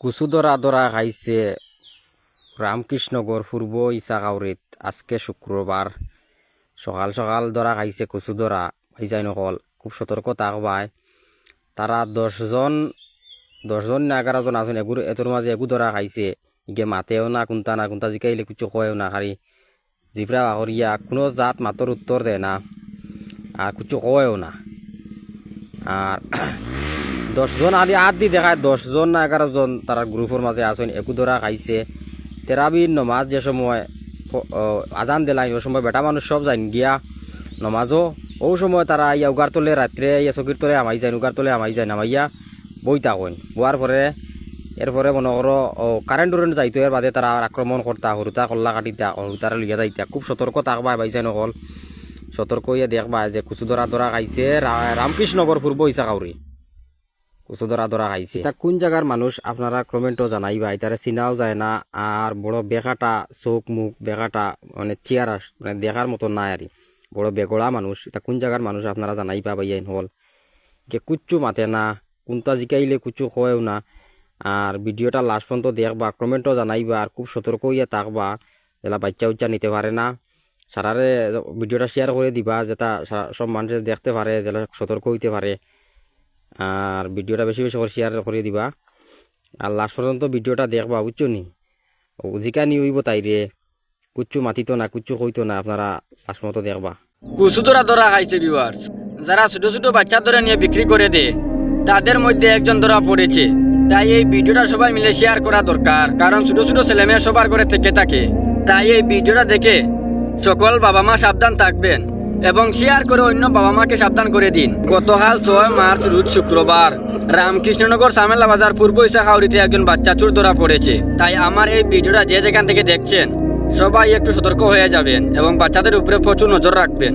কুচু দরা দরা খাইছে রামকৃষ্ণগর পূর্ব ইসাগাউরিত আজকে শুক্রবার সকাল সকাল দরা খাইছে কুচু দরা ভাইজাই নকল খুব সতর্ক থাকবায় তারা 10জন না 11জন আছেন এতর মাঝে এগু দরা খাইছে ইগে মাতেও না কোনটা জিকাইলে কিছু কয়েও না খালি জিফরা বাহরিয়া কোনো জাত মাতর উত্তর দেয় না আর কিছু কয়েও না। আর 10জন আদি আদি দেখায় 10জন না 11জন তারা গ্রুপের মাঝে আসেন একু ধরা খাইছে তেরাবির নমাজ যে সময় আজান দিলাইন ওই সময় বেটা মানুষ সব যাইন গিয়া নমাজও ও সময় তারা ইয়া উগার তোলে রাত্রে ইয়া চকির তোলে আমাই যায় উগার তোলে আমাই যায় নামাইয়া বইতা কইন বোয়ার পরে এরপরে মনে করো কারেন্ট উরেন্ট যাইতো এর বাদে তারা আক্রমণ করতা হরুতা কল্লা কাটিতা হরুতারা লইয়া যাইতা খুব সতর্ক থাকবা বাইসাই নকল সতর্ক হইয়া দেখবা যে কুচু ধরা ধরা খাইছে রামকৃষ্ণগর পূর্ব ইসাগাউরি কুচু ধরা ধরা খাইছে তা কোন জায়গার মানুষ আপনারা কমেন্টও জানাইবা এটারে চিনাও যায় না আর বড় বেকাটা চোখ মুখ বেকাটা মানে চেয়ার মানে দেখার মতো নাই আর বড় বেগড়া মানুষ এটা কোন জায়গার মানুষ আপনারা জানাইবা বাইয়াইন হল যে কুচ্ছু মাতে না কোনটা জিকাইলে কুচ্ছু কয়েও না। আর ভিডিওটা লাস্ট পর্যন্ত দেখবা কমেন্টও জানাইবা আর খুব সতর্ক হইয়া থাকবা যেটা বাচ্চা উচ্চা নিতে পারে না সারারে ভিডিওটা শেয়ার করে দিবা যেটা সব মানুষের দেখতে পারে যেটা সতর্ক হইতে পারে আর ভিডিওটা বেশি বেশি করে শেয়ার করে দিবা আর লাস্ট পর্যন্ত ভিডিওটা দেখবা বুঝছো নি জিকা নি হইব তাইরে কুচ্ছু মাতিত না কুচ্ছু কইতো না আপনারা লাস্ট মতো দেখবা। কুচু ধরা খাইছে ভিউয়ার্স যারা ছোট ছোট বাচ্চা ধরে নিয়ে বিক্রি করে দেয় তাদের মধ্যে একজন ধরা পড়েছে। তাই এই ভিডিওটা সবাই মিলে শেয়ার করা দরকার কারণ ছোট ছোট ছেলেমেয়ে সবার করে থেকে থাকে। তাই এই ভিডিওটা দেখে সকল বাবা মা সাবধান থাকবেন এবং শেয়ার করে অন্য বাবা মাকে সাবধান করে দিন। গতকাল 6 মার্চ রোজ শুক্রবার রামকৃষ্ণনগর সামেলা বাজার পূর্ব ইসাখাউরিতে একজন বাচ্চা চোর ধরা পড়েছে। তাই আমার এই ভিডিওটা যে যেখান থেকে দেখছেন সবাই একটু সতর্ক হয়ে যাবেন এবং বাচ্চাদের উপরে প্রচুর নজর রাখবেন।